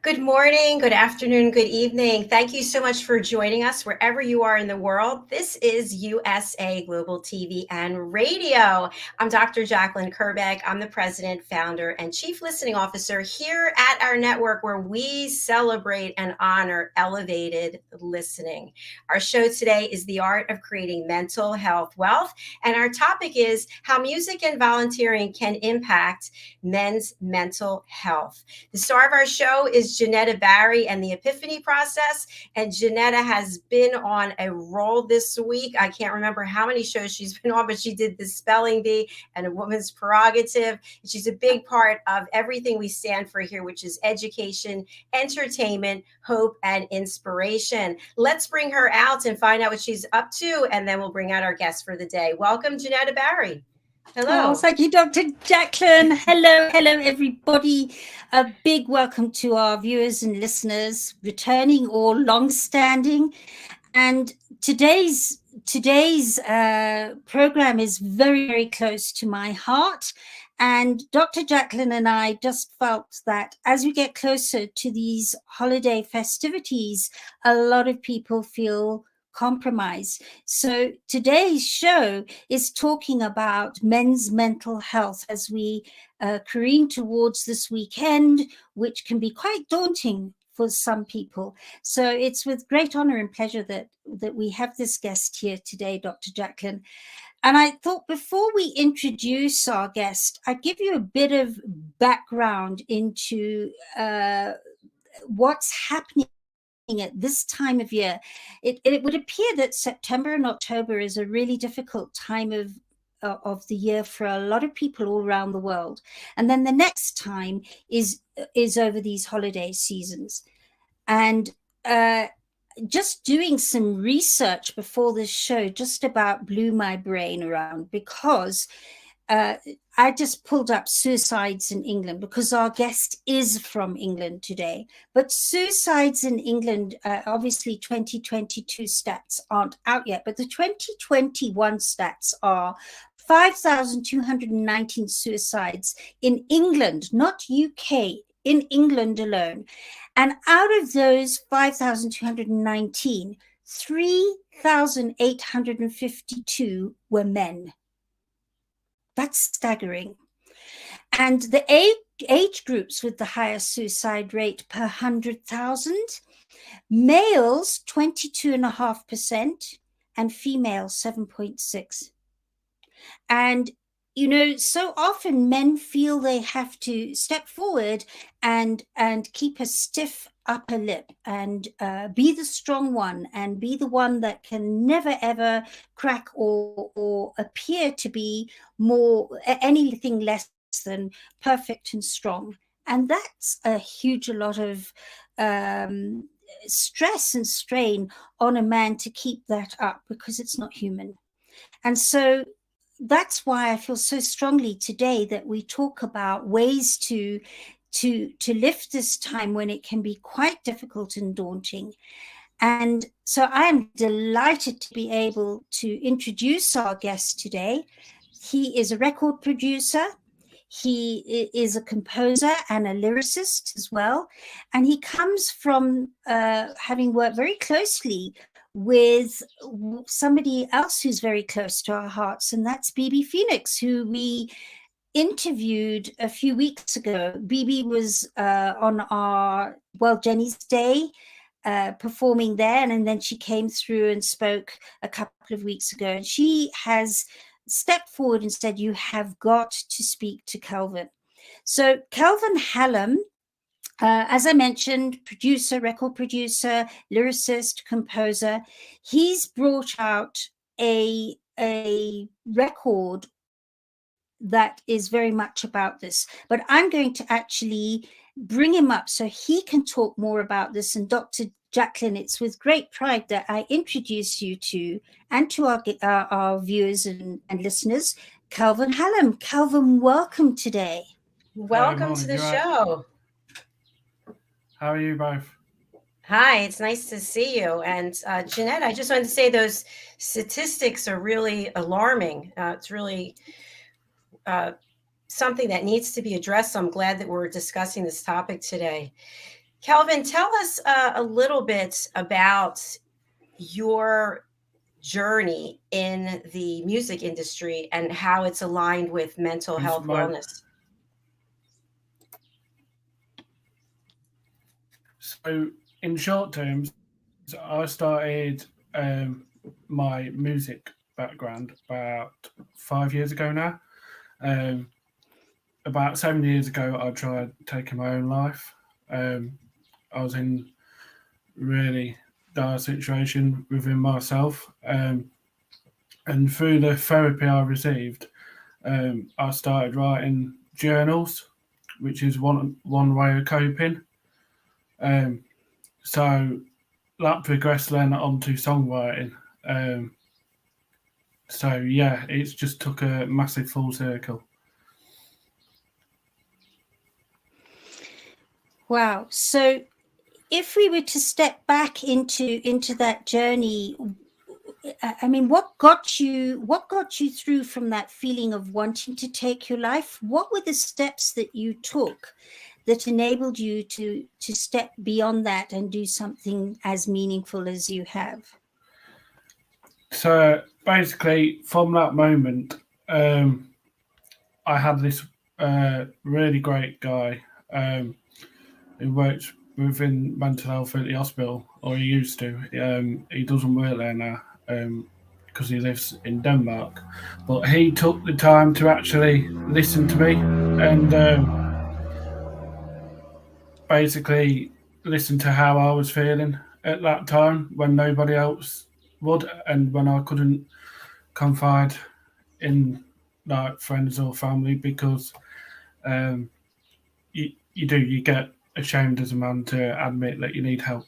Good morning, good afternoon, good evening. Thank you so much for joining us wherever you are in the world. This is USA Global TV and Radio. I'm Dr. JACALYN KERBECK. I'm the president, founder, and chief listening officer here at our network where we celebrate and honor elevated listening. Our show today is the art of creating mental health wealth, and our topic is how music and volunteering can impact men's mental health. The star of our show is JENETTA Barry and the Epiphany Process. And JENETTA has been on a roll this week. I can't remember how many shows she's been on, but she did the Spelling Bee and A Woman's Prerogative. She's a big part of everything we stand for here, which is education, entertainment, hope, and inspiration. Let's bring her out and find out what she's up to, and then we'll bring out our guest for the day. Welcome, JENETTA Barry. Hello. Oh, thank you, Dr. JACALYN. Hello, everybody. A big welcome to our viewers and listeners, returning or long-standing. And today's program is very, very close to my heart. And Dr. JACALYN and I just felt that as we get closer to these holiday festivities, a lot of people feel compromise. So today's show is talking about men's mental health as we careen towards this weekend, which can be quite daunting for some people. So it's with great honor and pleasure that we have this guest here today, Dr. JACALYN. And I thought before we introduce our guest, I'd give you a bit of background into what's happening at this time of year. It would appear that September and October is a really difficult time of the year for a lot of people all around the world. And then the next time is over these holiday seasons. And just doing some research before this show just about blew my brain around, because I just pulled up suicides in England because our guest is from England today. But suicides in England, obviously 2022 stats aren't out yet, but the 2021 stats are 5,219 suicides in England, not UK, in England alone. And out of those 5,219, 3,852 were men. That's staggering. And the age groups with the highest suicide rate per 100,000, males 22.5% and females 7.6%. And you know, so often men feel they have to step forward and keep a stiff upper lip and be the strong one and be the one that can never ever crack or appear to be anything less than perfect and strong. And that's a huge lot of stress and strain on a man to keep that up, because it's not human. And so that's why I feel so strongly today that we talk about ways to lift this time when it can be quite difficult and daunting. And so I am delighted to be able to introduce our guest today. He is a record producer. He is a composer and a lyricist as well. And he comes from having worked very closely with somebody else who's very close to our hearts, and that's BB Phoenix, who we interviewed a few weeks ago. BB was on our Jenny's Day, performing there, and then she came through and spoke a couple of weeks ago, and she has stepped forward and said, you have got to speak to Kelvin. So Kelvin Hallam, as I mentioned, producer, record producer, lyricist, composer, he's brought out a record that is very much about this. But I'm going to actually bring him up so he can talk more about this. And Dr. JACALYN, it's with great pride that I introduce you to, and to our viewers and listeners, Kelvin Hallam. Kelvin, welcome today. Welcome to the show. How are you both? Hi, it's nice to see you. And JENETTA, I just wanted to say those statistics are really alarming. It's really something that needs to be addressed. So I'm glad that we're discussing this topic today. Kelvin, tell us a little bit about your journey in the music industry and how it's aligned with mental It's health wellness. So, in short terms, I started my music background about 5 years ago now. Um, about 7 years ago, I tried taking my own life. I was in really dire situation within myself, and through the therapy I received, I started writing journals, which is one way of coping. Um, so that progressed then onto songwriting. Um, so yeah, it's just took a massive full circle. Wow. So if we were to step back into that journey, I mean, what got you through from that feeling of wanting to take your life? What were the steps that you took that enabled you to step beyond that and do something as meaningful as you have? So basically, from that moment, I had this really great guy who works within mental health at the hospital, or he used to. He doesn't work there now because he lives in Denmark. But he took the time to actually listen to me and basically listen to how I was feeling at that time when nobody else would, and when I couldn't confide in like friends or family because um, you get ashamed as a man to admit that you need help,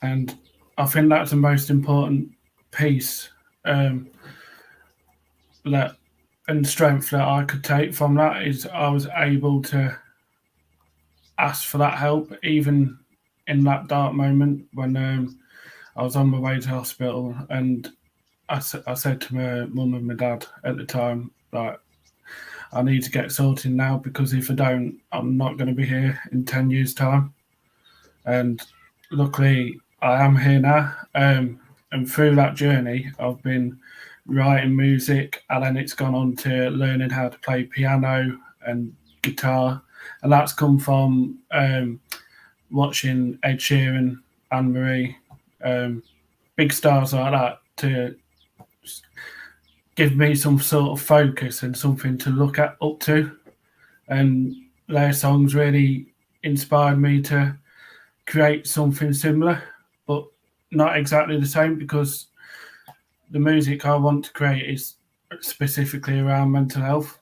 and I think that's the most important piece um, that and strength that I could take from that is I was able to ask for that help even in that dark moment when I was on my way to hospital, and I said to my mum and my dad at the time, like, I need to get sorted now because if I don't, I'm not going to be here in 10 years' time. And luckily, I am here now. And through that journey, I've been writing music, and then it's gone on to learning how to play piano and guitar. And that's come from watching Ed Sheeran, Anne Marie, big stars like that to give me some sort of focus and something to look at up to. And their songs really inspired me to create something similar, but not exactly the same because the music I want to create is specifically around mental health.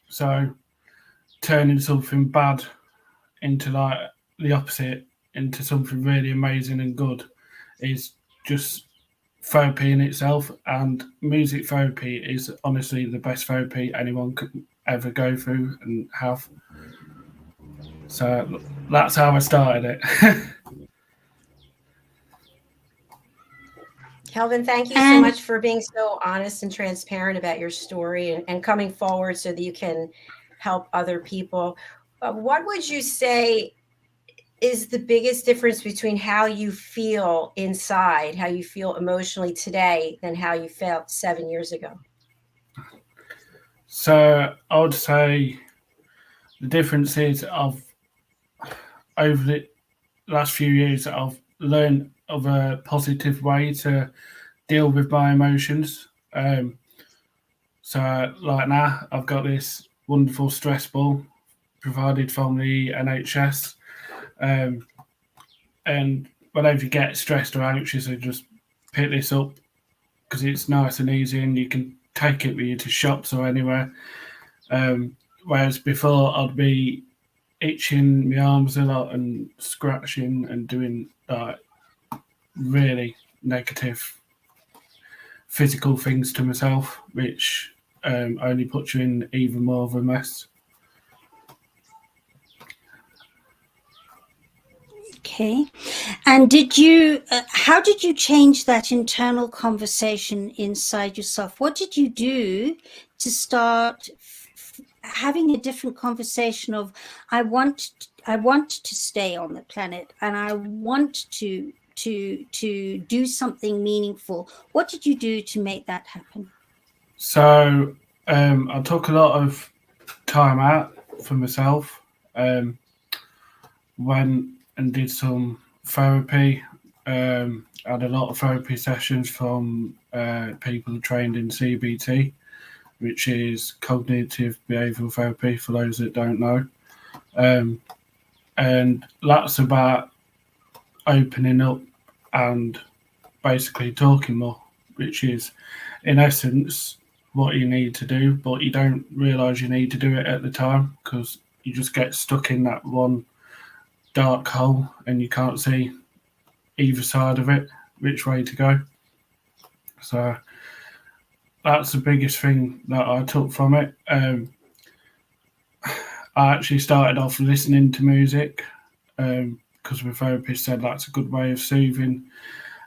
So turning something bad into like the opposite, into something really amazing and good, is just therapy in itself. And music therapy is honestly the best therapy anyone could ever go through and have. So that's how I started it. Kelvin, thank you so And much for being so honest and transparent about your story and coming forward so that you can help other people. What would you say is the biggest difference between how you feel inside, how you feel emotionally today, than how you felt 7 years ago? So I would say the difference is over the last few years I've learned of a positive way to deal with my emotions. So like now I've got this wonderful stress ball provided from the NHS, and whenever you get stressed or anxious, I just pick this up because it's nice and easy, and you can take it with you to shops or anywhere. Whereas before I'd be itching my arms a lot and scratching and doing like really negative physical things to myself, which only puts you in even more of a mess. okay. And did you, how did you change that internal conversation inside yourself? What did you do to start having a different conversation of, I want to stay on the planet, and I want to do something meaningful. What did you do to make that happen? So I took a lot of time out for myself. Went and did some therapy. Had a lot of therapy sessions from people trained in CBT, which is cognitive behavioural therapy, for those that don't know. And that's about opening up and basically talking more, which is, in essence, what you need to do, but you don't realise you need to do it at the time because you just get stuck in that one dark hole and you can't see either side of it, which way to go. So that's the biggest thing that I took from it. I actually started off listening to music because my therapist said that's a good way of soothing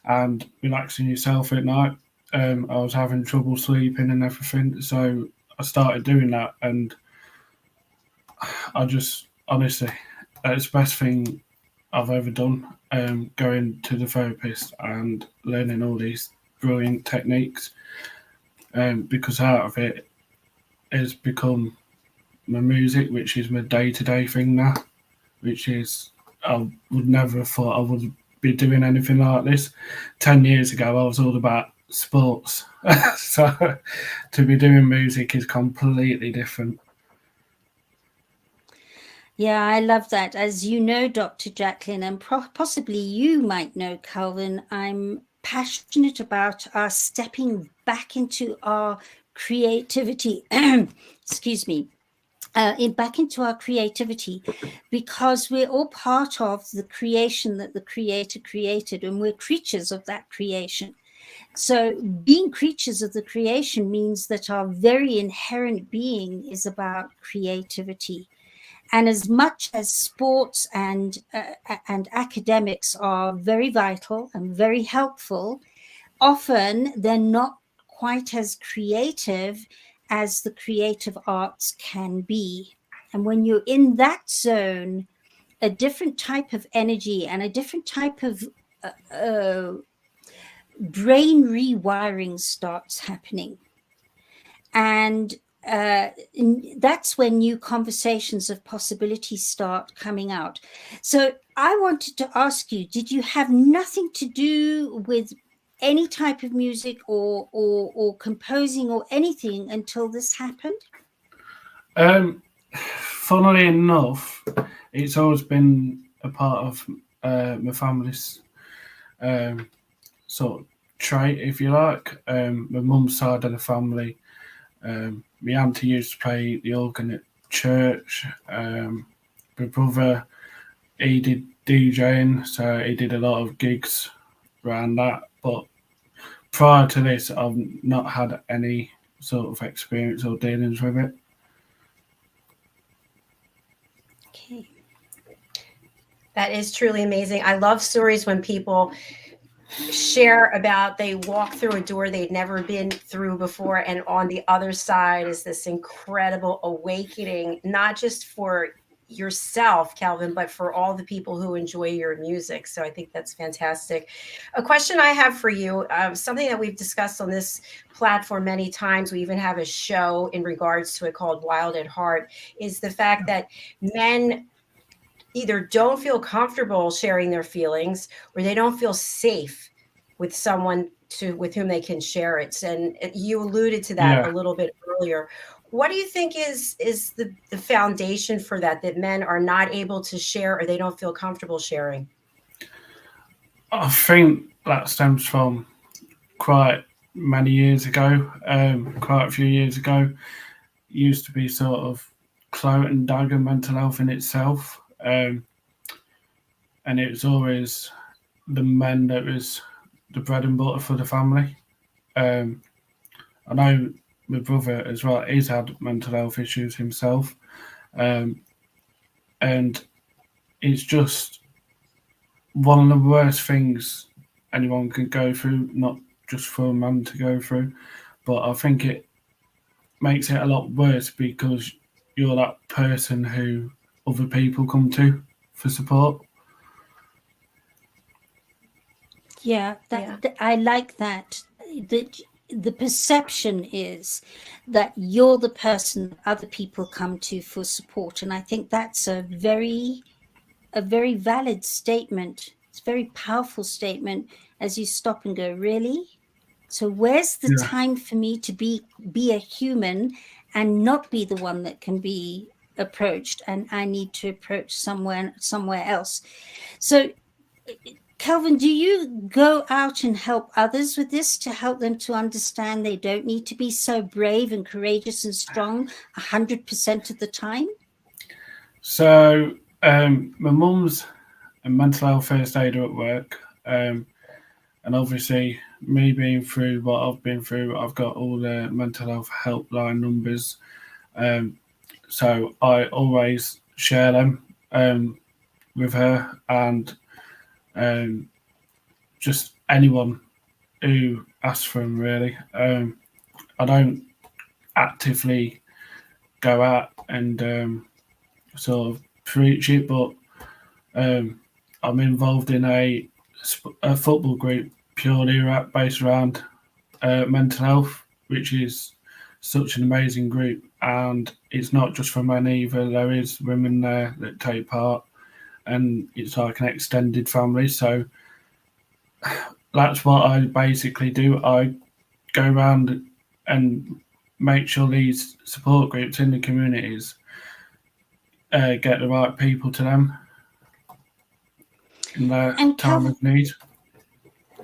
and relaxing yourself at night. I was having trouble sleeping and everything, so I started doing that, and I just, honestly, it's the best thing I've ever done, going to the therapist and learning all these brilliant techniques, because out of it has become my music, which is my day-to-day thing now, which is, I would never have thought I would be doing anything like this. 10 years ago, I was all about sports. So to be doing music is completely different. Yeah, I love that. As you know, Dr. JACALYN, and possibly you might know, Kelvin, I'm passionate about us stepping back into our creativity. Excuse me. Back into our creativity, because we're all part of the creation that the Creator created, and we're creatures of that creation. So being creatures of the creation means that our very inherent being is about creativity. And as much as sports and academics are very vital and very helpful, often they're not quite as creative as the creative arts can be. And when you're in that zone, a different type of energy and a different type of brain rewiring starts happening. And that's when new conversations of possibilities start coming out. So I wanted to ask you, did you have nothing to do with any type of music or composing or anything until this happened? Funnily enough, it's always been a part of my family's sort of trait, if you like. My mum's side of the family, my auntie used to play the organ at church. My brother, he did DJing, so he did a lot of gigs around that. But prior to this, I've not had any sort of experience or dealings with it. Okay. That is truly amazing. I love stories when people share about they walk through a door they'd never been through before, and on the other side is this incredible awakening, not just for yourself, Kelvin, but for all the people who enjoy your music. So I think that's fantastic. A question I have for you, something that we've discussed on this platform many times, we even have a show in regards to it called Wild at Heart, is the fact that men either don't feel comfortable sharing their feelings, or they don't feel safe with someone with whom they can share it. And you alluded to that a little bit earlier. What do you think is the foundation for that men are not able to share, or they don't feel comfortable sharing? I think that stems from quite many years ago, quite a few years ago. It used to be sort of clout and dagger mental health in itself. And it was always the men that was the bread and butter for the family. I know my brother as well, he's had mental health issues himself. And it's just one of the worst things anyone can go through, not just for a man to go through. But I think it makes it a lot worse because you're that person who other people come to for support. Yeah, I like that. The perception is that you're the person other people come to for support, and I think that's a very valid statement. It's a very powerful statement as you stop and go, really? So where's the Yeah. time for me to be a human and not be the one that can be approached, and I need to approach somewhere else. So Kelvin, do you go out and help others with this, to help them to understand they don't need to be so brave and courageous and strong 100% of the time? So my mum's a mental health first aider at work, and obviously me being through what I've been through, I've got all the mental health helpline numbers. So I always share them with her, and just anyone who asks for them, really. I don't actively go out and sort of preach it, but I'm involved in a football group purely based around mental health, which is such an amazing group. And it's not just for men either. There is women there that take part, and it's like an extended family. So that's what I basically do. I go around and make sure these support groups in the communities get the right people to them in their time of need.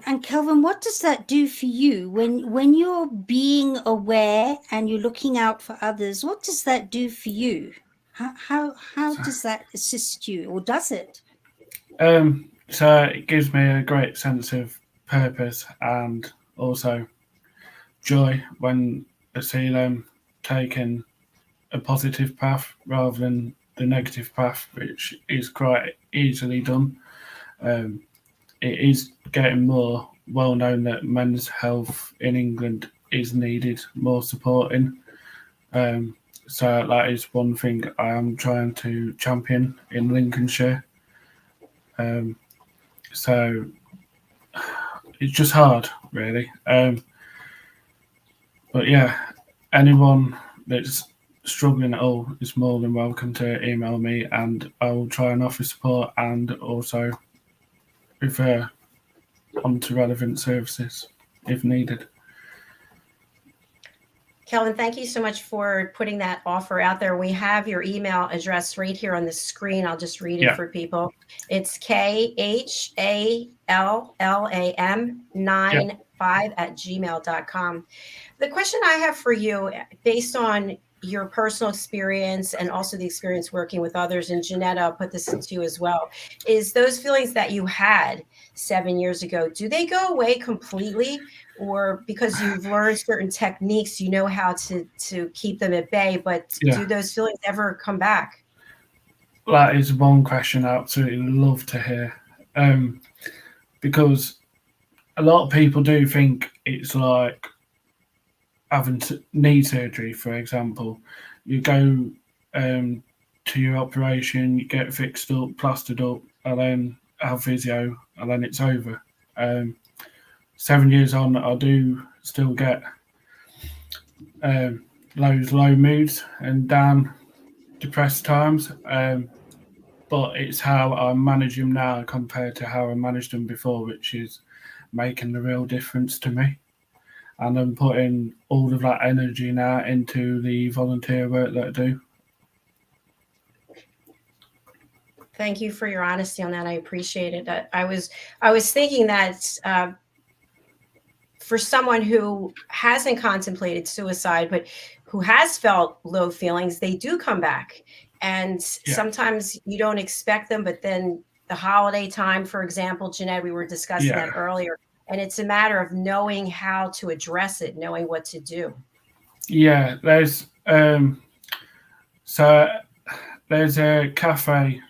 And Kelvin, what does that do for you when you're being aware and you're looking out for others? What does that do for you? How does that assist you, or does it? So it gives me a great sense of purpose and also joy when I see them taking a positive path rather than the negative path, which is quite easily done. It is getting more well known that men's health in England is needed more support in. So that is one thing I am trying to champion in Lincolnshire. So it's just hard, really. But yeah, anyone that's struggling at all is more than welcome to email me, and I will try and offer support and also refer on to relevant services if needed. Kelvin, thank you so much for putting that offer out there. We have your email address right here on the screen. I'll just read it for people. It's KHALLAM95@gmail.com. The question I have for you, based on your personal experience and also the experience working with others, and JENETTA, I'll put this to you as well, is those feelings that you had 7 years ago, do they go away completely? Or because you've learned certain techniques, you know how to keep them at bay, but do those feelings ever come back? That is one question I absolutely love to hear, because a lot of people do think it's like having knee surgery, for example. You go to your operation, you get fixed up, plastered up, and then have physio, and then it's over. 7 years on, I do still get those low moods and down, depressed times, but it's how I manage them now compared to how I managed them before, which is making the real difference to me. And I'm putting all of that energy now into the volunteer work that I do. Thank you for your honesty on that. I appreciate it. I was thinking that for someone who hasn't contemplated suicide, but who has felt low feelings, they do come back. And sometimes you don't expect them, but then the holiday time, for example, JENETTA, we were discussing that earlier. And it's a matter of knowing how to address it, knowing what to do. Yeah, there's there's a cafe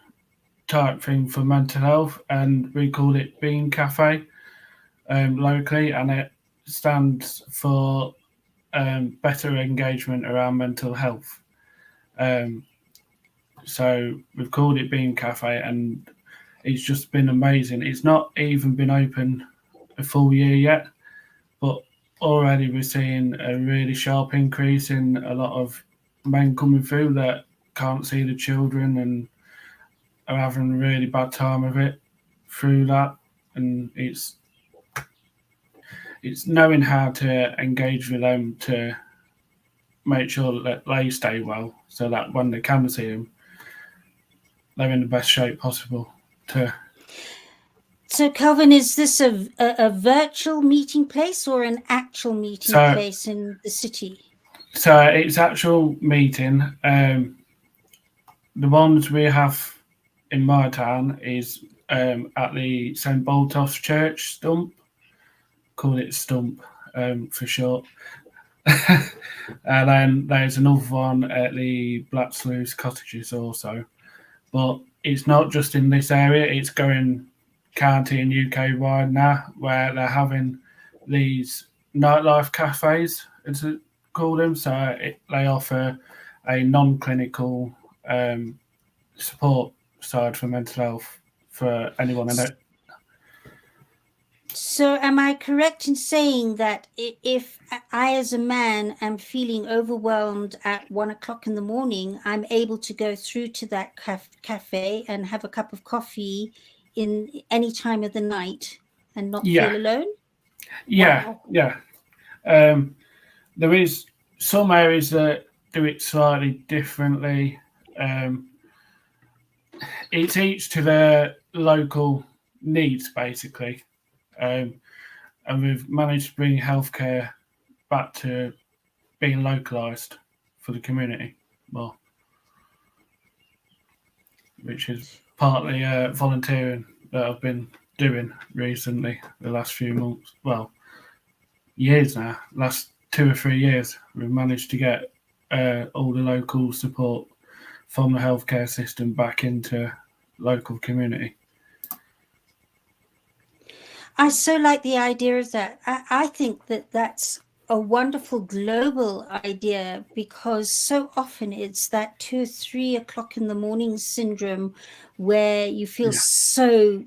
type thing for mental health, and we call it Bean Cafe locally, and it stands for better engagement around mental health. So we've called it Bean Cafe, and it's just been amazing. It's not even been open a full year yet, but already we're seeing a really sharp increase in a lot of men coming through that can't see the children and are having a really bad time of it through that. And it's knowing how to engage with them to make sure that they stay well, so that when they can see them, they're in the best shape possible. So, Kelvin, is this a virtual meeting place or an actual meeting place in the city? So it's actual meeting. The ones we have in my town is at the St. Boltoff's Church Stump. Call it Stump for short. And then there's another one at the Black Sluice Cottages also. But it's not just in this area, it's going county and UK wide now, where they're having these nightlife cafes, as it call them. So they offer a non-clinical support side for mental health for anyone in it. So am I correct in saying that if I, as a man, am feeling overwhelmed at 1 o'clock in the morning, I'm able to go through to that cafe and have a cup of coffee in any time of the night and not feel alone? Yeah, wow. Yeah. There is some areas that do it slightly differently. It's each to their local needs, basically. And we've managed to bring healthcare back to being localised for the community more, which is partly volunteering that I've been doing recently, the last few months. Well, years now, last 2 or 3 years, we've managed to get all the local support from the healthcare system back into local community. I so like the idea of that. I think that that's a wonderful global idea, because so often it's that 2 or 3 o'clock in the morning syndrome where you feel so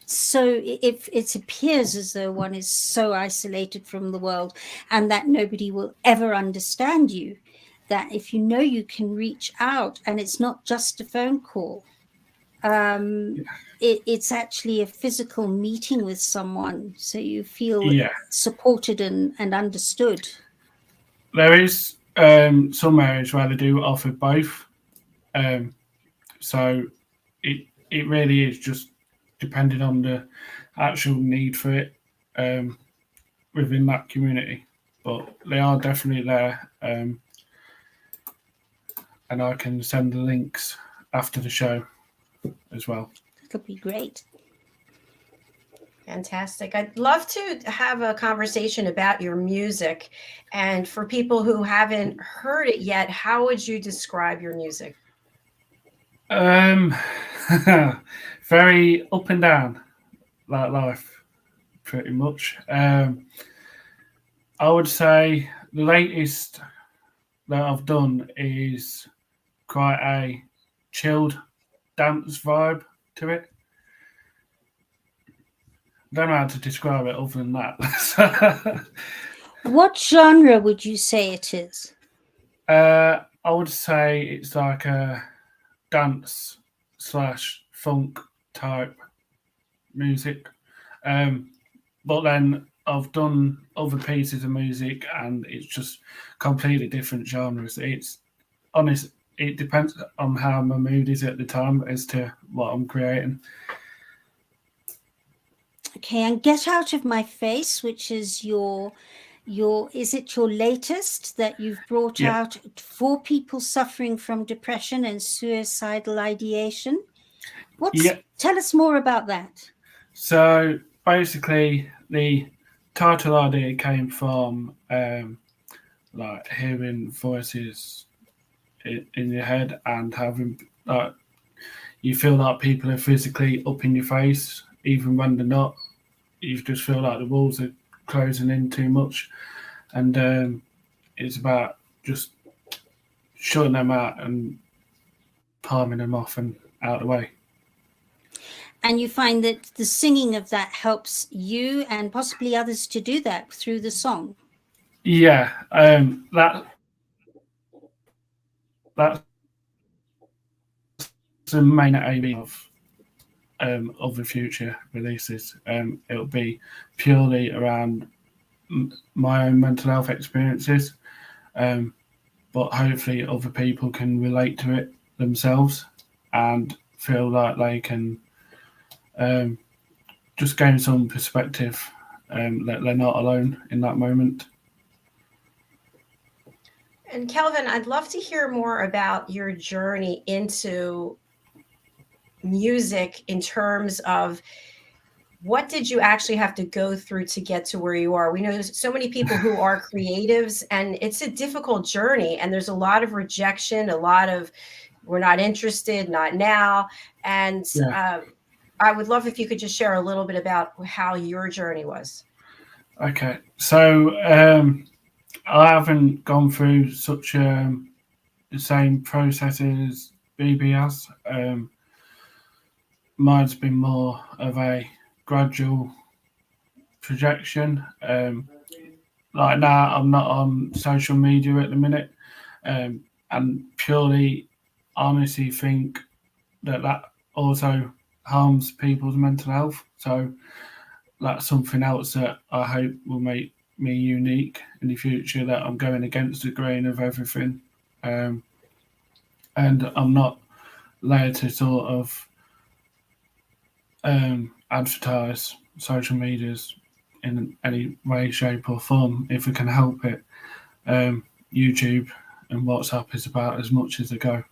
it appears as though one is so isolated from the world and that nobody will ever understand you, that if you know you can reach out and it's not just a phone call, it's actually a physical meeting with someone, so you feel supported and understood. There is some areas where they do offer both, so it really is just depending on the actual need for it within that community, but they are definitely there, and I can send the links after the show as well. Could be great. Fantastic. I'd love to have a conversation about your music. And for people who haven't heard it yet, how would you describe your music? Very up and down, like life, pretty much. I would say the latest that I've done is quite a chilled dance vibe to it. Don't know how to describe it other than that. What genre would you say it is? I would say it's like a dance / funk type music. But then I've done other pieces of music and it's just completely different genres. It's honest. It depends on how my mood is at the time as to what I'm creating. Okay, and Get Out of My Face, which is is it your latest that you've brought out for people suffering from depression and suicidal ideation? Tell us more about that. So basically, the title idea came from like hearing voices in your head and having you feel like people are physically up in your face even when they're not. You just feel like the walls are closing in too much, and it's about just shutting them out and palming them off and out of the way. And you find that the singing of that helps you and possibly others to do that through the song. Yeah, that's the main aim of the future releases. It'll be purely around my own mental health experiences, but hopefully other people can relate to it themselves and feel like they can just gain some perspective, that they're not alone in that moment. And Kelvin, I'd love to hear more about your journey into music in terms of what did you actually have to go through to get to where you are? We know there's so many people who are creatives, and it's a difficult journey, and there's a lot of rejection, a lot of we're not interested, not now. And Yeah. I would love if you could just share a little bit about how your journey was. Okay, so I haven't gone through such the same processes as BB has. Mine's been more of a gradual projection. Like now, I'm not on social media at the minute, and purely honestly think that also harms people's mental health. So that's something else that I hope will make me unique in the future, that I'm going against the grain of everything, and I'm not there to sort of advertise social medias in any way, shape or form if we can help it. YouTube and WhatsApp is about as much as they go.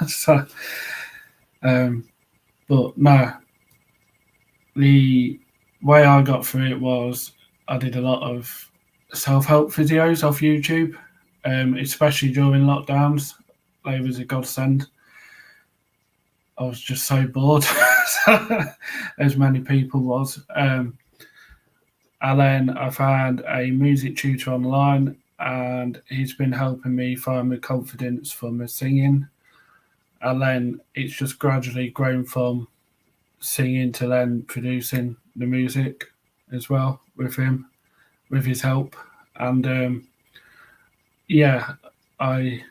So, but no, the way I got through it was I did a lot of self-help videos off YouTube, especially during lockdowns. They was a godsend. I was just so bored, as many people was. And then I found a music tutor online, and he's been helping me find my confidence for my singing. And then it's just gradually grown from singing to then producing the music as well with him, with his help. And yeah, I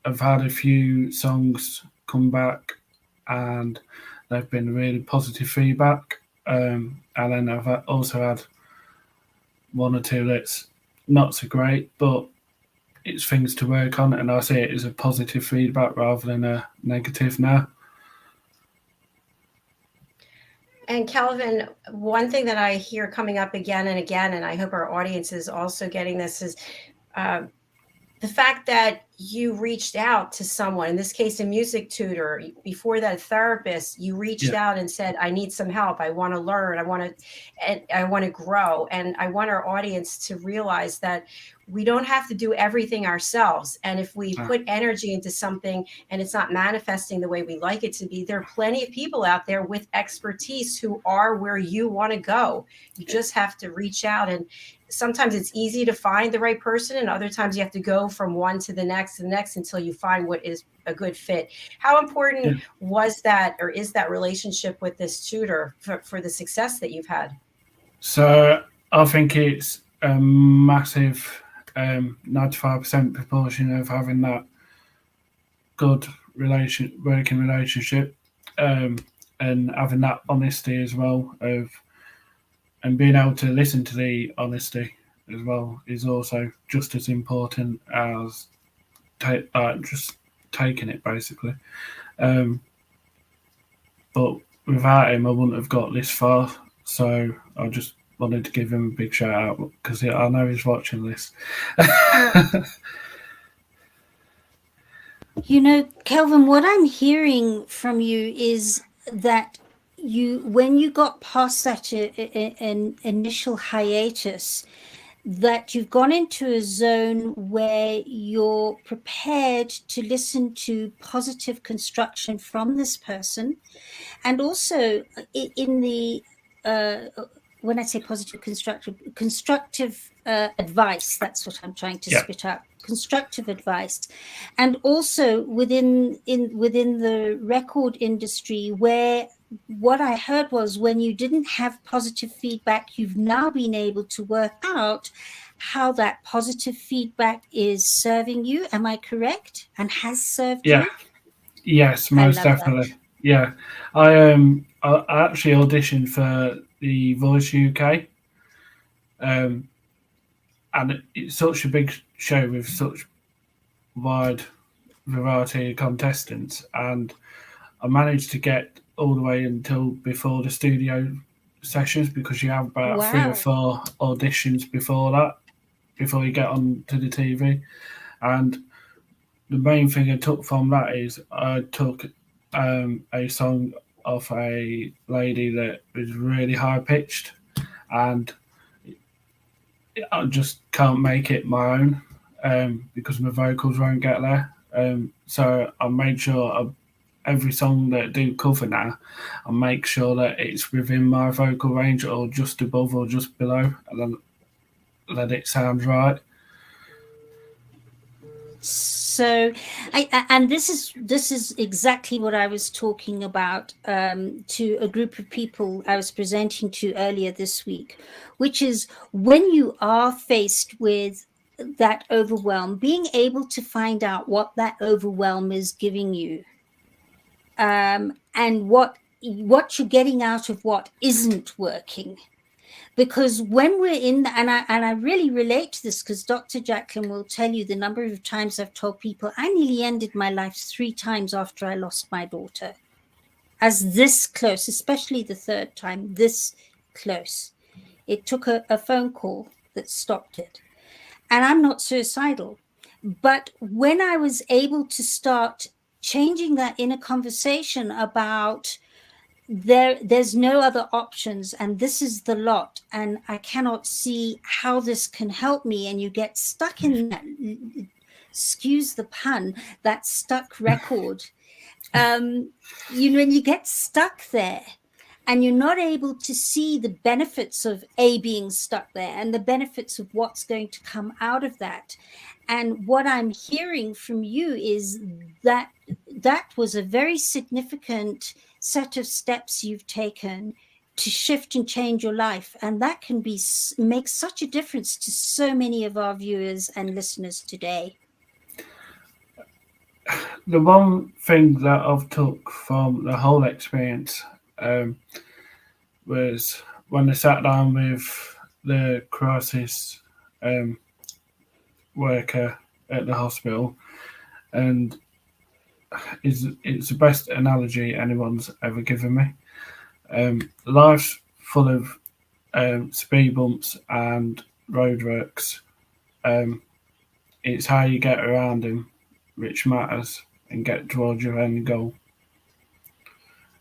have had a few songs come back, and they've been really positive feedback. And then I've also had one or two that's not so great, but it's things to work on, and I see it as a positive feedback rather than a negative now. And Kelvin, one thing that I hear coming up again and again, and I hope our audience is also getting this, is the fact that you reached out to someone, in this case, a music tutor, before that therapist, you reached out and said, I need some help. I want to learn. I want to grow. And I want our audience to realize that we don't have to do everything ourselves. And if we put energy into something and it's not manifesting the way we like it to be, there are plenty of people out there with expertise who are where you want to go. You just have to reach out. And sometimes it's easy to find the right person, and other times you have to go from one to the next until you find what is a good fit. How important was that, or is that relationship with this tutor for the success that you've had? So I think it's a massive 95% proportion of having that good working relationship, and having that honesty as well, and being able to listen to the honesty as well is also just as important as just taking it, basically. But without him, I wouldn't have got this far. So I just wanted to give him a big shout out, because I know he's watching this. You know, Kelvin, what I'm hearing from you is that when you got past that an initial hiatus, that you've gone into a zone where you're prepared to listen to positive construction from this person. And also in the when I say positive constructive advice. That's what I'm trying to Yeah. spit out. Constructive advice. And also within the record industry, where what I heard was when you didn't have positive feedback, you've now been able to work out how that positive feedback is serving you. Am I correct? And has served Yeah. you? Yes, I most love definitely. that. Yeah. I actually auditioned for the Voice UK. And it's such a big show with such wide variety of contestants, and I managed to get all the way until before the studio sessions, because you have about 3 or 4 auditions before that, before you get on to the TV. And the main thing I took from that is I took a song of a lady that was really high pitched, and I just can't make it my own, because my vocals won't get there. So I made sure every song that I do cover now, I make sure that it's within my vocal range, or just above or just below, and then let it sound right. So, and this is exactly what I was talking about to a group of people I was presenting to earlier this week, which is when you are faced with that overwhelm, being able to find out what that overwhelm is giving you, and what you're getting out of what isn't working. Because when we're in, and I really relate to this, because Dr. JACALYN will tell you the number of times I've told people I nearly ended my life 3 times after I lost my daughter, as this close, especially the 3rd time, this close. It took a phone call that stopped it. And I'm not suicidal. But when I was able to start changing that inner conversation about there's no other options, and this is the lot, and I cannot see how this can help me, and you get stuck in that, excuse the pun, that stuck record. When you get stuck there and you're not able to see the benefits of being stuck there and the benefits of what's going to come out of that. And what I'm hearing from you is that that was a very significant set of steps you've taken to shift and change your life. And that can make such a difference to so many of our viewers and listeners today. The one thing that I've took from the whole experience was when I sat down with the crisis worker at the hospital, and it's the best analogy anyone's ever given me. Life's full of speed bumps and roadworks. It's how you get around them which matters, and get towards your end goal.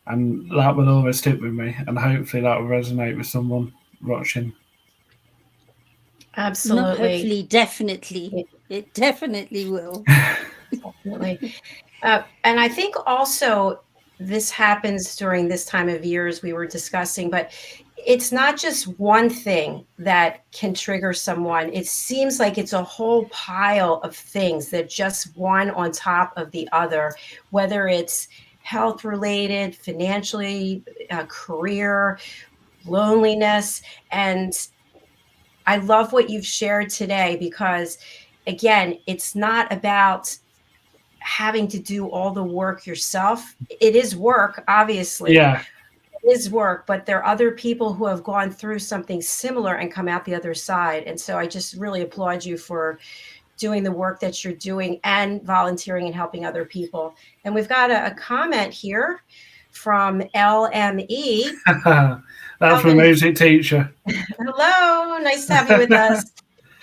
And that will always stick with me, and hopefully that will resonate with someone watching. Absolutely. Not hopefully, definitely. It definitely will. Definitely. And I think also this happens during this time of year, as we were discussing, but it's not just one thing that can trigger someone. It seems like it's a whole pile of things that just one on top of the other, whether it's health related, financially, career, loneliness. And I love what you've shared today, because again, it's not about having to do all the work yourself. It is work, obviously. Yeah. It is work, but there are other people who have gone through something similar and come out the other side. And so I just really applaud you for doing the work that you're doing and volunteering and helping other people. And we've got a comment here from LME. That's my music teacher. Hello, nice to have you with us.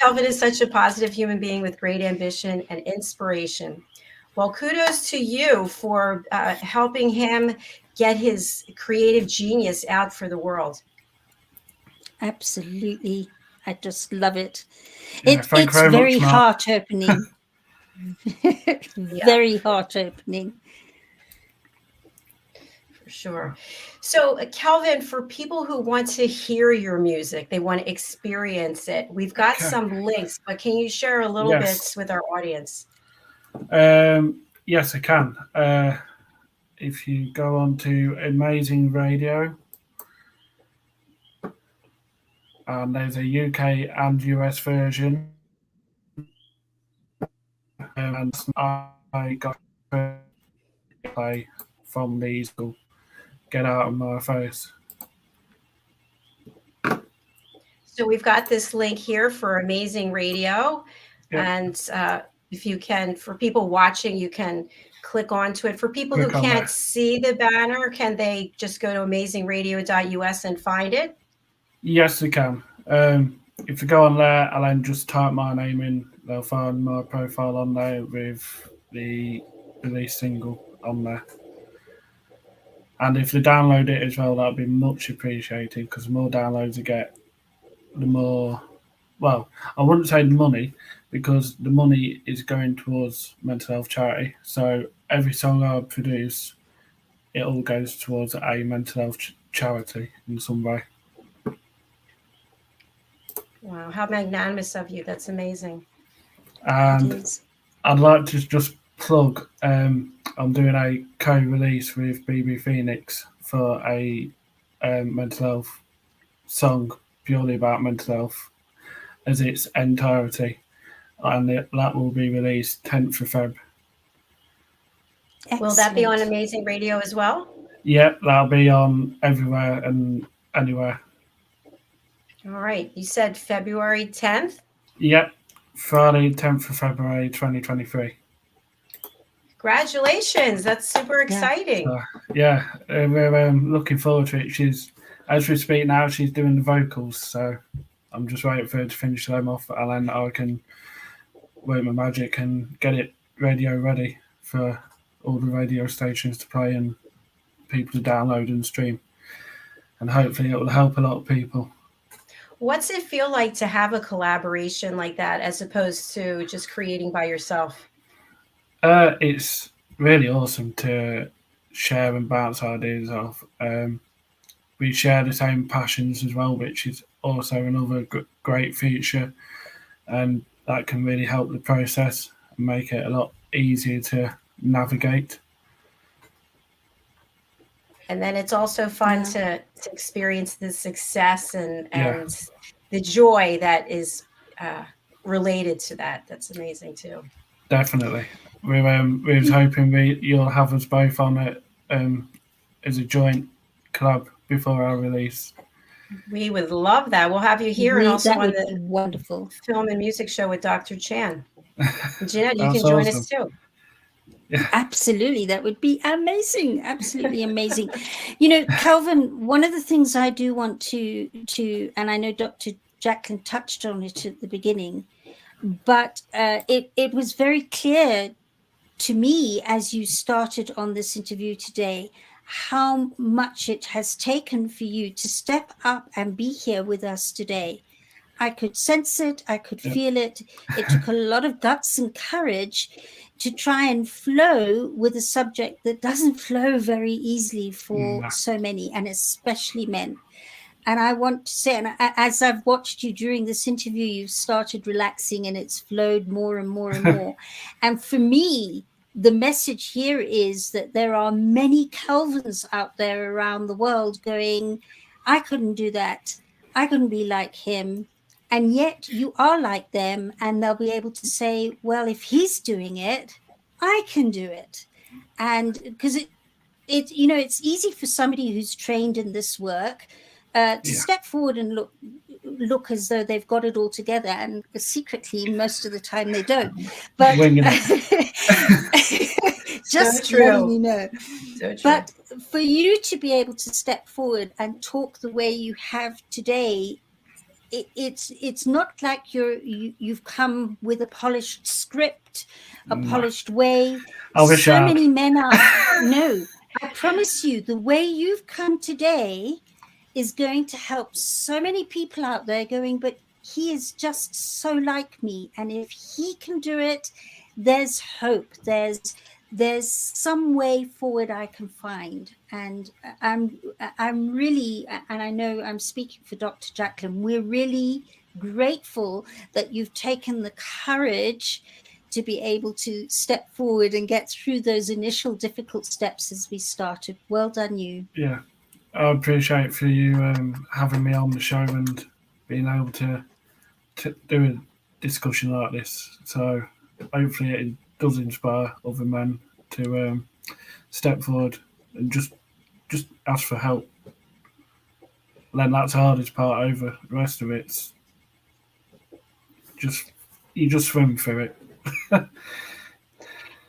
Kelvin is such a positive human being with great ambition and inspiration. Well, kudos to you for helping him get his creative genius out for the world. Absolutely. I just love it. Yeah, it's very heart-opening. Very heart-opening. Sure. So, Kelvin, for people who want to hear your music, they want to experience it, we've got Okay. some links, but can you share a little bit with our audience? Yes, I can. If you go on to Amazing Radio, and there's a UK and US version, and I got to play from these. Get out of my face. So we've got this link here for Amazing Radio. Yep. And if you can, for people watching, you can click onto it. For people who Click on can't there. see the banner, can they just go to amazingradio.us and find it? Yes, they can. If you go on there and then just type my name in, they'll find my profile on there with the release single on there. And if they download it as well, that'd be much appreciated, because the more downloads you get, the more, well, I wouldn't say the money, because the money is going towards mental health charity. So every song I produce, it all goes towards a mental health charity in some way. Wow, how magnanimous of you. That's amazing. And I'd like to just plug, I'm doing a co-release with BB Phoenix for a mental health song purely about mental health as its entirety, and that will be released 10th of Feb. Excellent. Will that be on Amazing Radio as well? Yep, that'll be on everywhere and anywhere. All right. You said February 10th? Yep, Friday, 10th of February, 2023. Congratulations. That's super exciting. We're looking forward to it. As we speak now, she's doing the vocals, so I'm just waiting for her to finish them off, and then I can work my magic and get it radio ready for all the radio stations to play and people to download and stream. And hopefully it will help a lot of people. What's it feel like to have a collaboration like that as opposed to just creating by yourself? It's really awesome to share and bounce ideas off. We share the same passions as well, which is also another great feature, and that can really help the process and make it a lot easier to navigate. And then it's also fun to experience the success and the joy that is related to that. That's amazing too. Definitely. We was hoping you'll have us both on it as a joint collab before our release. We would love that. We'll have you here and also on the wonderful film and music show with Dr. Chan. Jeanette, you can join us too. Yeah. Absolutely, that would be amazing. Absolutely amazing. You know, Kelvin, one of the things I do want to, and I know Dr. JACALYN touched on it at the beginning, but it was very clear to me as you started on this interview today how much it has taken for you to step up and be here with us today. I could sense it. I could feel it. It took a lot of guts and courage to try and flow with a subject that doesn't flow very easily for so many, and especially men. And I want to say, and as I've watched you during this interview, you've started relaxing and it's flowed more and more and more. And for me, the message here is that there are many Kelvins out there around the world going, I couldn't do that. I couldn't be like him. And yet you are like them, and they'll be able to say, well, if he's doing it, I can do it. And because it's easy for somebody who's trained in this work to step forward and look as though they've got it all together, and secretly most of the time they don't. But just so true. letting you know. So true. But for you to be able to step forward and talk the way you have today, it's not like you've come with a polished script, a polished way. So many men are. No, I promise you, the way you've come today is going to help so many people out there going, but he is just so like me. And if he can do it, there's hope. There's there's some way forward I can find. And I'm really, and I know I'm speaking for Dr. JACALYN, we're really grateful that you've taken the courage to be able to step forward and get through those initial difficult steps as we started. Well done, you. Yeah, I appreciate for you having me on the show and being able to do a discussion like this. So hopefully it does inspire other men to step forward and just ask for help. Then that's the hardest part over. The rest of it's just you just swim through it.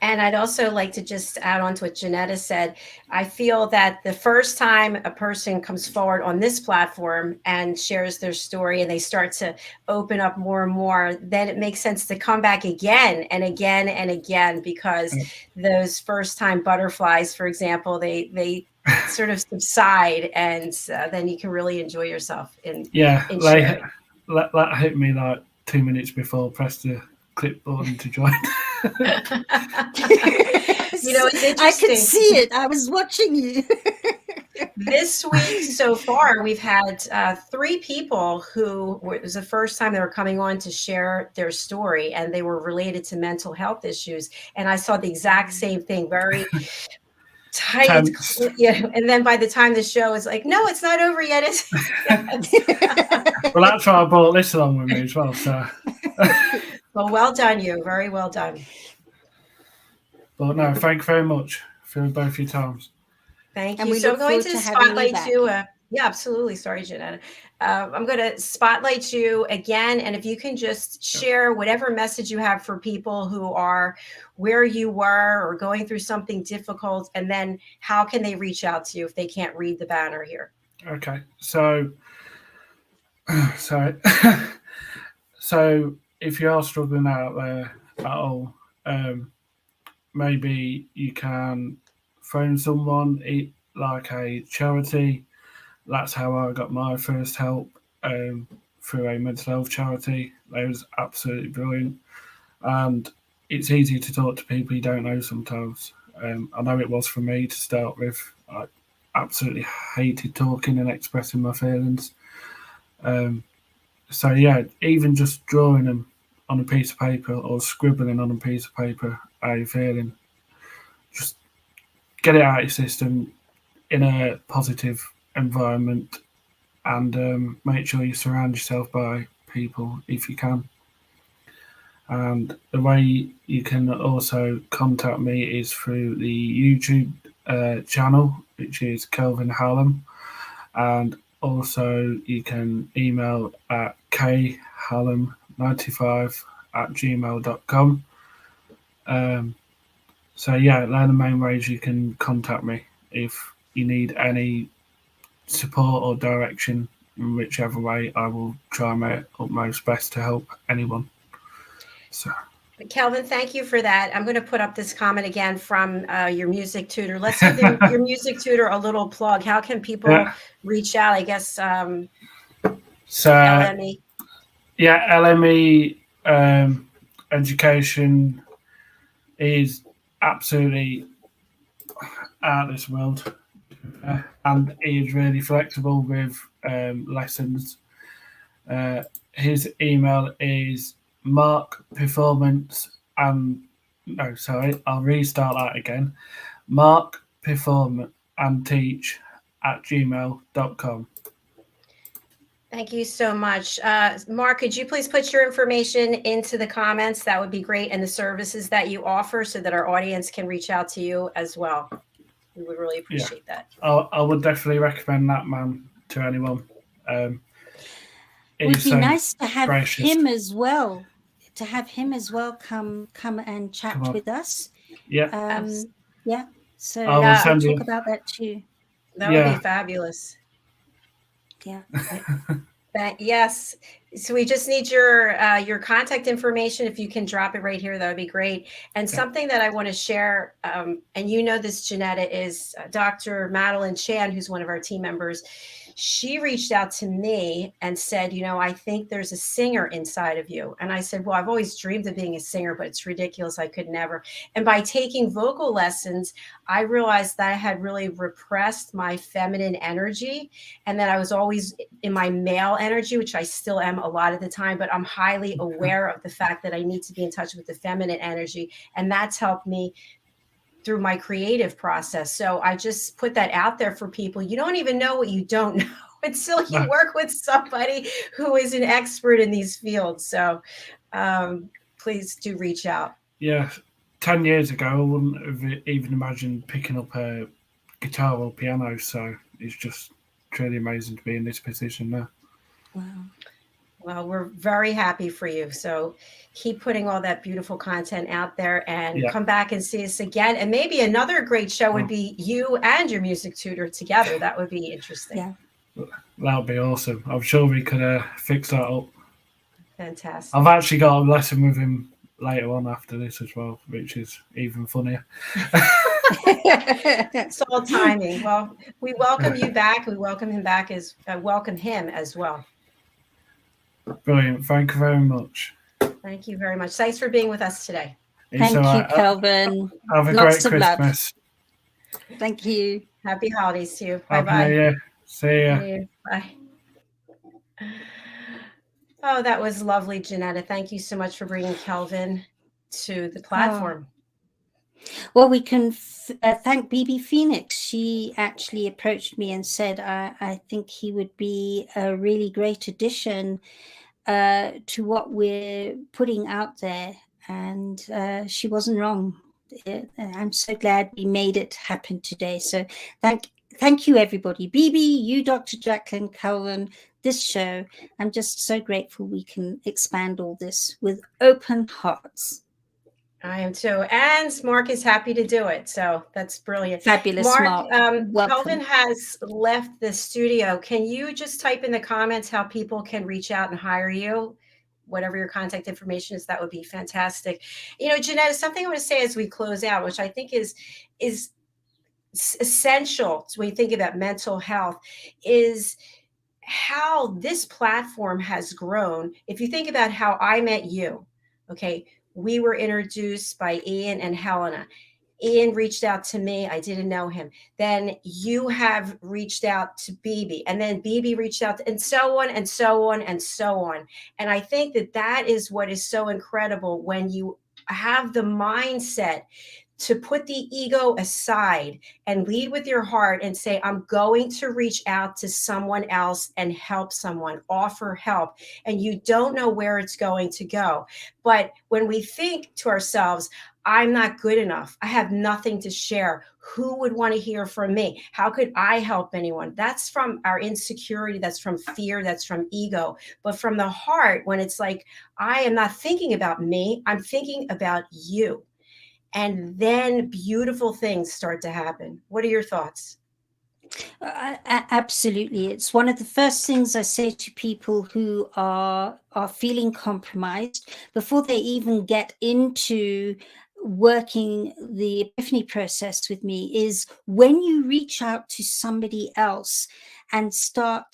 And I'd also like to just add on to what JENETTA said. I feel that the first time a person comes forward on this platform and shares their story and they start to open up more and more, then it makes sense to come back again and again and again, because those first time butterflies, for example, they sort of subside, and then you can really enjoy yourself in sharing. That hit me like 2 minutes before. Press the click button to join. It's interesting. I could see it. I was watching you. This week so far, we've had 3 people who it was the first time they were coming on to share their story, and they were related to mental health issues. And I saw the exact same thing, very tight. And then by the time the show is like, no, it's not over yet. Well, that's why I brought this along with me as well. So. Well done, you. Very well done. But no, thank you very much for both your times. Thank you. So I'm going to spotlight you. Yeah, absolutely. Sorry, JENETTA. I'm going to spotlight you again. And if you can just share whatever message you have for people who are where you were or going through something difficult, and then how can they reach out to you if they can't read the banner here? Okay. So if you are struggling out there at all, maybe you can phone someone, like a charity. That's how I got my first help, through a mental health charity. They was absolutely brilliant. And it's easy to talk to people you don't know sometimes. I know it was for me to start with. I absolutely hated talking and expressing my feelings. So yeah, even just drawing them on a piece of paper or scribbling on a piece of paper how you're feeling, just get it out of your system in a positive environment, and make sure you surround yourself by people if you can. And the way you can also contact me is through the YouTube channel, which is Kelvin Hallam, and also you can email at khallam95@gmail.com. So yeah, they're the main ways you can contact me if you need any support or direction. In whichever way, I will try my utmost best to help anyone. So, Kelvin, thank you for that. I'm going to put up this comment again from your music tutor. Let's give your music tutor a little plug. How can people reach out? I guess LME. Yeah, LME education is absolutely out of this world. And he is really flexible with lessons. His email is I'll restart that again. markperformandteach@gmail.com. Thank you so much. Mark, could you please put your information into the comments? That would be great. And the services that you offer so that our audience can reach out to you as well. We would really appreciate that. I would definitely recommend that man to anyone. It would be nice to have him as well. To have him as well come and chat with us. Yeah. Yeah. So I'll talk about that too. That would be fabulous. Yeah. Yes. So we just need your contact information. If you can drop it right here, that would be great. And something that I want to share, and this, JENETTA, is Dr. Madeline Chan, who's one of our team members. she reached out to me and said, I think there's a singer inside of you. And I said, well, I've always dreamed of being a singer, but it's ridiculous. I could never. And by taking vocal lessons, I realized that I had really repressed my feminine energy, and that I was always in my male energy, which I still am a lot of the time, but I'm highly aware of the fact that I need to be in touch with the feminine energy. And that's helped me through my creative process. So I just put that out there for people. You don't even know what you don't know until you work with somebody who is an expert in these fields. So please do reach out. Yeah. 10 years ago, I wouldn't have even imagined picking up a guitar or piano. So it's just truly amazing to be in this position now. Wow. Well, we're very happy for you. So keep putting all that beautiful content out there, and come back and see us again. And maybe another great show would be you and your music tutor together. That would be interesting. Yeah. That would be awesome. I'm sure we could fix that up. Fantastic. I've actually got a lesson with him later on after this as well, which is even funnier. It's all timing. Well, we welcome you back. We welcome him back welcome him as well. Brilliant. Thank you very much. Thank you very much. Thanks for being with us today. Thank you, Kelvin. Have a Lots great of Christmas. Love. Thank you. Happy holidays to you. Happy Bye-bye. New Year. See ya. Bye. Oh, that was lovely, JENETTA. Thank you so much for bringing Kelvin to the platform. Well, we can thank BB Phoenix. She actually approached me and said, I think he would be a really great addition to what we're putting out there. And she wasn't wrong. I'm so glad we made it happen today. So thank you, everybody. BB, you, Dr. JACALYN, Kelvin, this show. I'm just so grateful we can expand all this with open hearts. I am too. And Mark is happy to do it. So that's brilliant. Fabulous, Mark. Welcome. Kelvin has left the studio. Can you just type in the comments how people can reach out and hire you? Whatever your contact information is, that would be fantastic. JENETTA, something I want to say as we close out, which I think is essential when you think about mental health, is how this platform has grown. If you think about how I met you, okay, we were introduced by Ian and Helena. Ian reached out to me. I didn't know him. Then you have reached out to BB, and then BB reached out and so on and so on and so on. And I think that is what is so incredible when you have the mindset to put the ego aside and lead with your heart and say, I'm going to reach out to someone else and help someone, offer help. And you don't know where it's going to go. But when we think to ourselves, I'm not good enough, I have nothing to share, who would want to hear from me? How could I help anyone? That's from our insecurity. That's from fear. That's from ego. But from the heart, when it's like, I am not thinking about me, I'm thinking about you. And then beautiful things start to happen. What are your thoughts? Absolutely. It's one of the first things I say to people who are feeling compromised before they even get into working the epiphany process with me is when you reach out to somebody else and start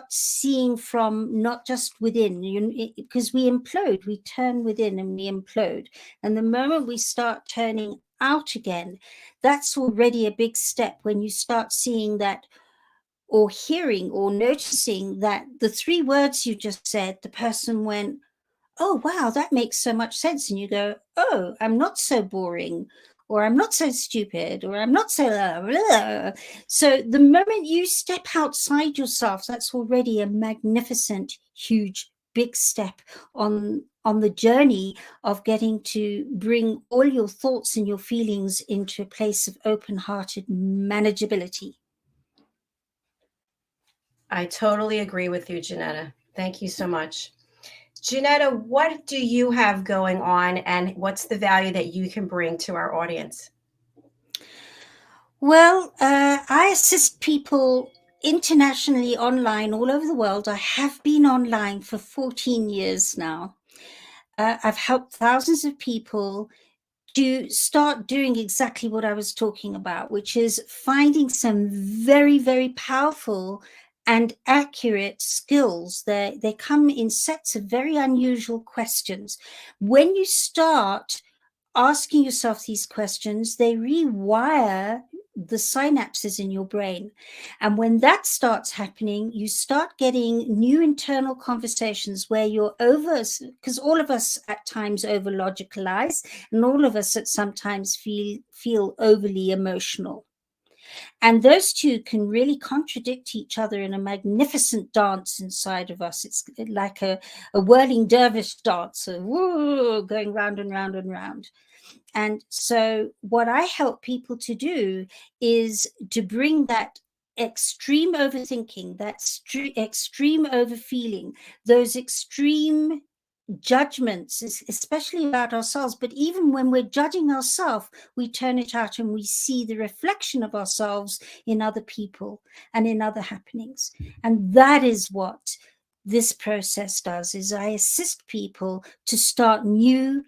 seeing from not just within, because we implode, we turn within and we implode. And the moment we start turning out again, that's already a big step when you start seeing that or hearing or noticing that the 3 words you just said, the person went, oh, wow, that makes so much sense. And you go, oh, I'm not so boring, or I'm not so stupid, or I'm not so So the moment you step outside yourself, that's already a magnificent, huge, big step on the journey of getting to bring all your thoughts and your feelings into a place of open-hearted manageability. I totally agree with you, JENETTA. Thank you so much. JENETTA, what do you have going on, and what's the value that you can bring to our audience? Well, I assist people internationally online all over the world. I have been online for 14 years now. I've helped thousands of people to start doing exactly what I was talking about, which is finding some very, very powerful and accurate skills. They come in sets of very unusual questions. When you start asking yourself these questions, they rewire the synapses in your brain. And when that starts happening, you start getting new internal conversations where you're over, because all of us at times over logicalize, and all of us at sometimes feel overly emotional. And those two can really contradict each other in a magnificent dance inside of us. It's like a whirling dervish dance, going round and round and round. And so what I help people to do is to bring that extreme overthinking, that extreme overfeeling, those extreme judgments, especially about ourselves. But even when we're judging ourselves, we turn it out and we see the reflection of ourselves in other people and in other happenings. And that is what this process does, is I assist people to start new,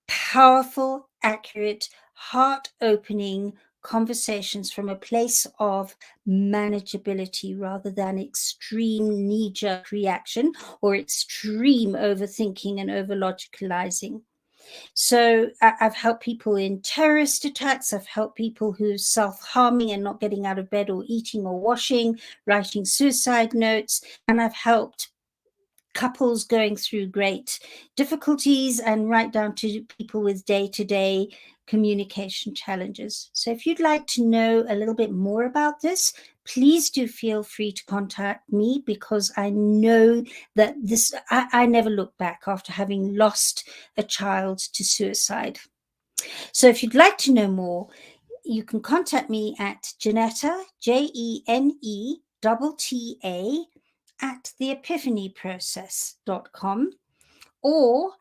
powerful, accurate, heart-opening conversations from a place of manageability rather than extreme knee-jerk reaction or extreme overthinking and over-logicalizing. So I've helped people in terrorist attacks. I've helped people who are self-harming and not getting out of bed or eating or washing, writing suicide notes. And I've helped couples going through great difficulties, and right down to people with day-to-day communication challenges. So if you'd like to know a little bit more about this, please do feel free to contact me, because I know that this, I never look back after having lost a child to suicide. So if you'd like to know more, you can contact me at JENETTA, JENETTA, at theepiphanyprocess.com, or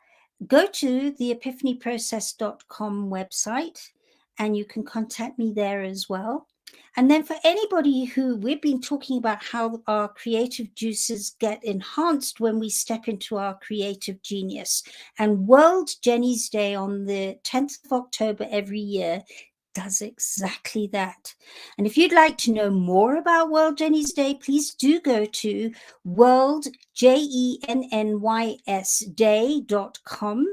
go to the epiphanyprocess.com website and you can contact me there as well. And then for anybody who, we've been talking about how our creative juices get enhanced when we step into our creative genius. And World Jenny's Day on the 10th of October every year does exactly that. And if you'd like to know more about World Jenny's Day, please do go to worldjennysday.com.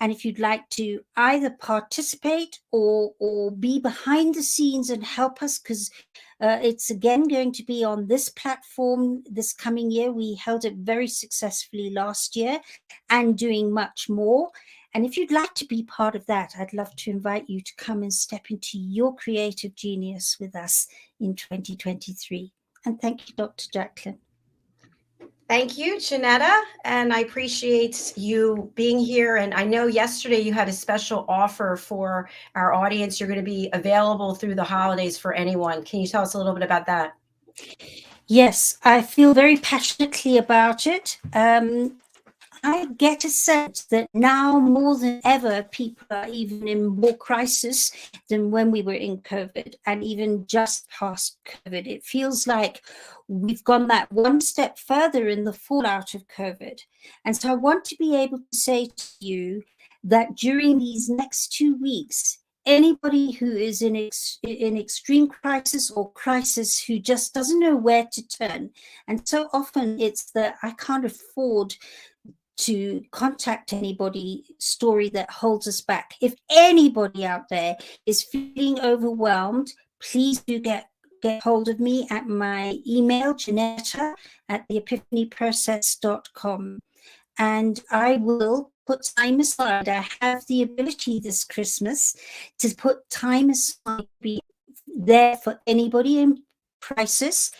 And if you'd like to either participate or be behind the scenes and help us, because it's again going to be on this platform this coming year. We held it very successfully last year and doing much more. And if you'd like to be part of that, I'd love to invite you to come and step into your creative genius with us in 2023. And thank you, Dr. JACALYN. Thank you, JENETTA, and I appreciate you being here. And I know yesterday you had a special offer for our audience. You're going to be available through the holidays for anyone. Can you tell us a little bit about that? Yes, I feel very passionately about it. I get a sense that now more than ever, people are even in more crisis than when we were in COVID, and even just past COVID. It feels like we've gone that one step further in the fallout of COVID. And so I want to be able to say to you that during these next 2 weeks, anybody who is in extreme crisis or crisis, who just doesn't know where to turn, and so often it's that I can't afford to contact anybody story that holds us back. If anybody out there is feeling overwhelmed, please do get hold of me at my email, JENETTA at theepiphanyprocess.com. And I will put time aside. I have the ability this Christmas to put time aside to be there for anybody in crisis,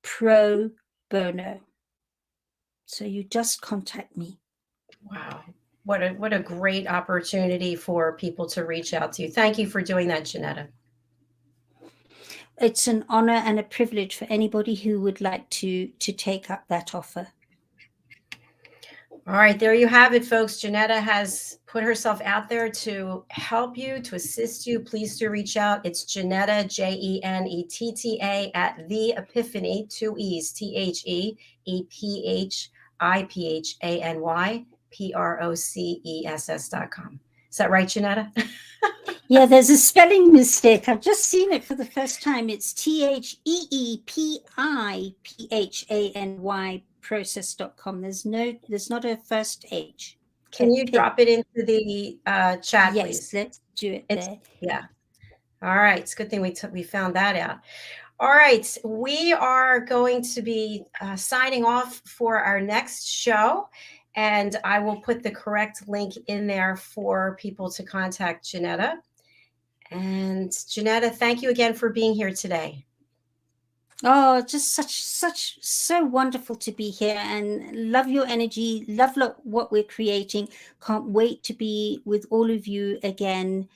pro bono. So you just contact me. Wow. What a great opportunity for people to reach out to you. Thank you for doing that, JENETTA. It's an honor and a privilege for anybody who would like to take up that offer. All right, there you have it, folks. JENETTA has put herself out there to help you, to assist you. Please do reach out. It's JENETTA, JENETTA at The Epiphany, 2 E's, THEEPHIPHANY, PROCESS.com. Is that right, Janetta? Yeah, there's a spelling mistake. I've just seen it for the first time. It's TheEPIPHANY process.com. There's not a first H. Can you drop it into the chat, Yes, please? let's do it there. Yeah. All right. It's a good thing we found that out. All right. We are going to be signing off for our next show, and I will put the correct link in there for people to contact Janetta. And Janetta, thank you again for being here today. Oh, just so wonderful to be here, and love your energy, love what we're creating. Can't wait to be with all of you again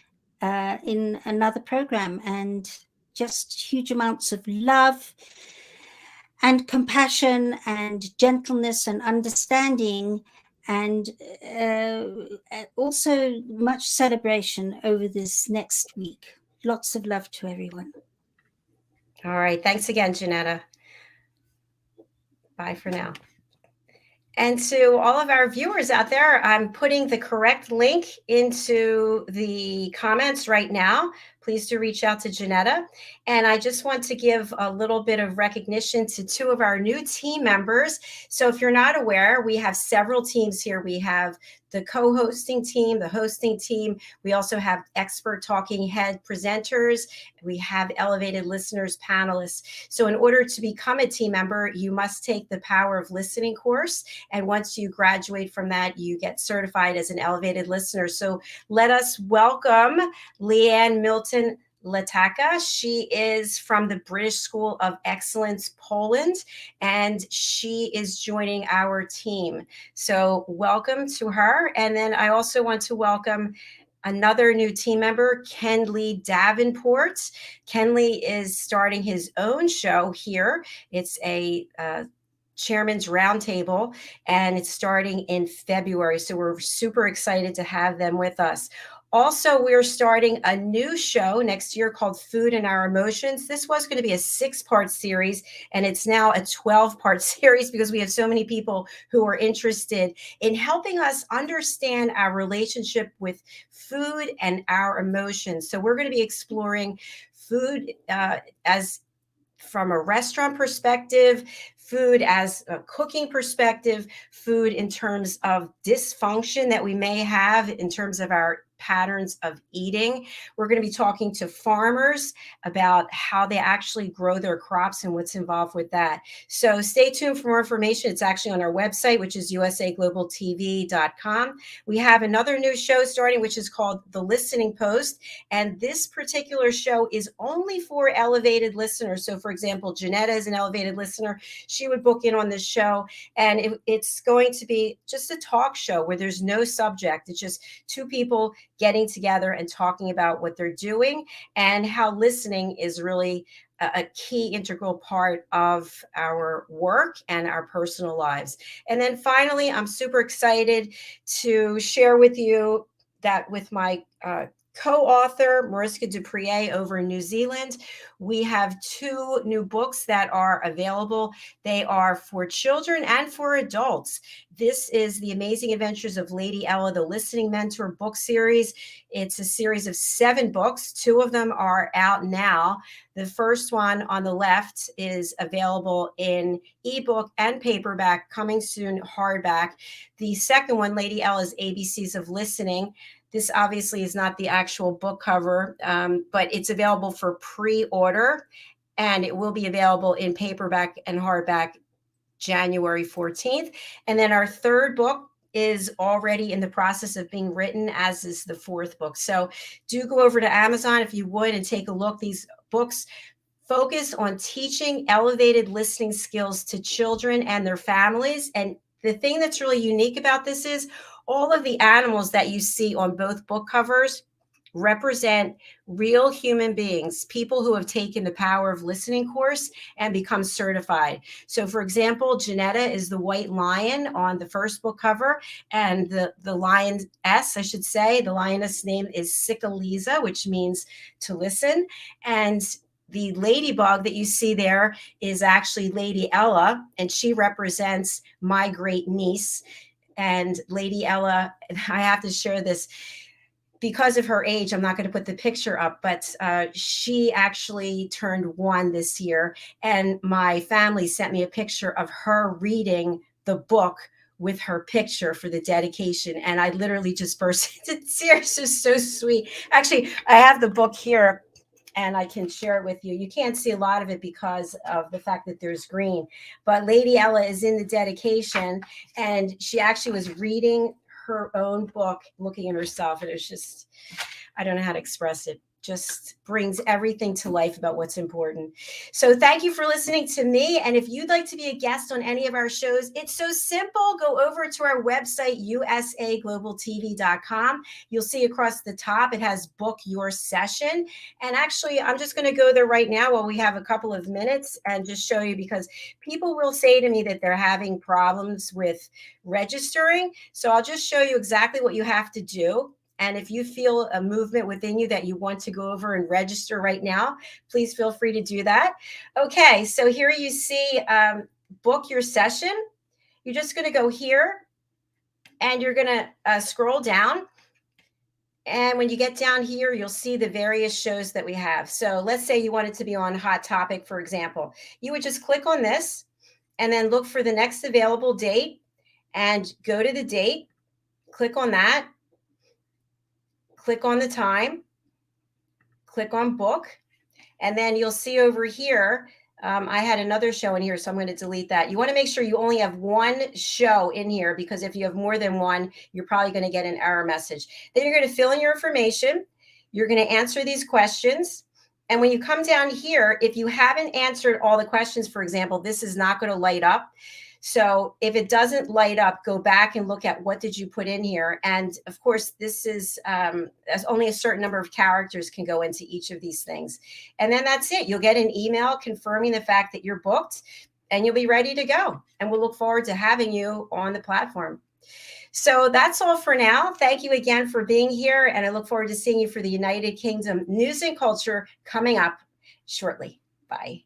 in another program, and just huge amounts of love and compassion and gentleness and understanding, and also much celebration over this next week. Lots of love to everyone. All right. Thanks again, Janetta. Bye for now. And to all of our viewers out there, I'm putting the correct link into the comments right now. Please do reach out to Janetta. And I just want to give a little bit of recognition to two of our new team members. So if you're not aware, we have several teams here. We have the co-hosting team, the hosting team. We also have expert talking head presenters. We have elevated listeners panelists. So in order to become a team member, you must take the Power of Listening course. And once you graduate from that, you get certified as an elevated listener. So let us welcome Leanne Milton Lataka. She is from the British School of Excellence, Poland, and she is joining our team. So welcome to her. And then I also want to welcome another new team member, Kenley Davenport. Kenley is starting his own show here. It's a Chairman's Roundtable, and it's starting in February. So we're super excited to have them with us. Also, we're starting a new show next year called Food and Our Emotions. This was going to be a 6-part series, and it's now a 12-part series because we have so many people who are interested in helping us understand our relationship with food and our emotions. So we're going to be exploring food as from a restaurant perspective, food as a cooking perspective, food in terms of dysfunction that we may have in terms of our patterns of eating. We're going to be talking to farmers about how they actually grow their crops and what's involved with that. So stay tuned for more information. It's actually on our website, which is usaglobaltv.com. We have another new show starting, which is called The Listening Post. And this particular show is only for elevated listeners. So for example, Janetta is an elevated listener. She would book in on this show, and it's going to be just a talk show where there's no subject. It's just two people getting together and talking about what they're doing and how listening is really a key integral part of our work and our personal lives. And then finally, I'm super excited to share with you that with my co-author, Mariska Duprier, over in New Zealand, we have 2 new books that are available. They are for children and for adults. This is The Amazing Adventures of Lady Ella, the Listening Mentor book series. It's a series of 7 books. 2 of them are out now. The first one on the left is available in ebook and paperback, coming soon hardback. The second one, Lady Ella's ABCs of Listening. This obviously is not the actual book cover, but it's available for pre-order, and it will be available in paperback and hardback January 14th. And then our third book is already in the process of being written, as is the 4th book. So do go over to Amazon if you would and take a look. These books focus on teaching elevated listening skills to children and their families. And the thing that's really unique about this is all of the animals that you see on both book covers represent real human beings, people who have taken the Power of Listening course and become certified. So for example, Janetta is the white lion on the first book cover, and the lioness, I should say, the lioness name is Sikaliza, which means to listen. And the ladybug that you see there is actually Lady Ella, and she represents my great niece. And Lady Ella, I have to share this. because of her age, I'm not going to put the picture up, but she actually turned 1 this year. And my family sent me a picture of her reading the book with her picture for the dedication. And I literally just burst into tears. It's so sweet. Actually, I have the book here and I can share it with you. You can't see a lot of it because of the fact that there's green. But Lady Ella is in the dedication, and she actually was reading her own book, looking at herself, and it was just, I don't know how to express it. Just brings everything to life about what's important. So thank you for listening to me. And if you'd like to be a guest on any of our shows, it's so simple. Go over to our website, usaglobaltv.com. You'll see across the top, it has book your session. And actually, I'm just going to go there right now while we have a couple of minutes and just show you, because people will say to me that they're having problems with registering. So I'll just show you exactly what you have to do. And if you feel a movement within you that you want to go over and register right now, please feel free to do that. Okay, so here you see book your session. You're just going to go here and you're going to scroll down. And when you get down here, you'll see the various shows that we have. So let's say you wanted to be on Hot Topic, for example. You would just click on this and then look for the next available date and go to the date, click on that. Click on the time, click on book, and then you'll see over here, I had another show in here, so I'm going to delete that. You want to make sure you only have one show in here, because if you have more than one, you're probably going to get an error message. Then you're going to fill in your information. You're going to answer these questions. And when you come down here, if you haven't answered all the questions, for example, this is not going to light up. So if it doesn't light up, go back and look at what did you put in here. And of course, this is only a certain number of characters can go into each of these things. And then that's it. You'll get an email confirming the fact that you're booked, and you'll be ready to go. And we'll look forward to having you on the platform. So that's all for now. Thank you again for being here. And I look forward to seeing you for the United Kingdom News and Culture coming up shortly. Bye.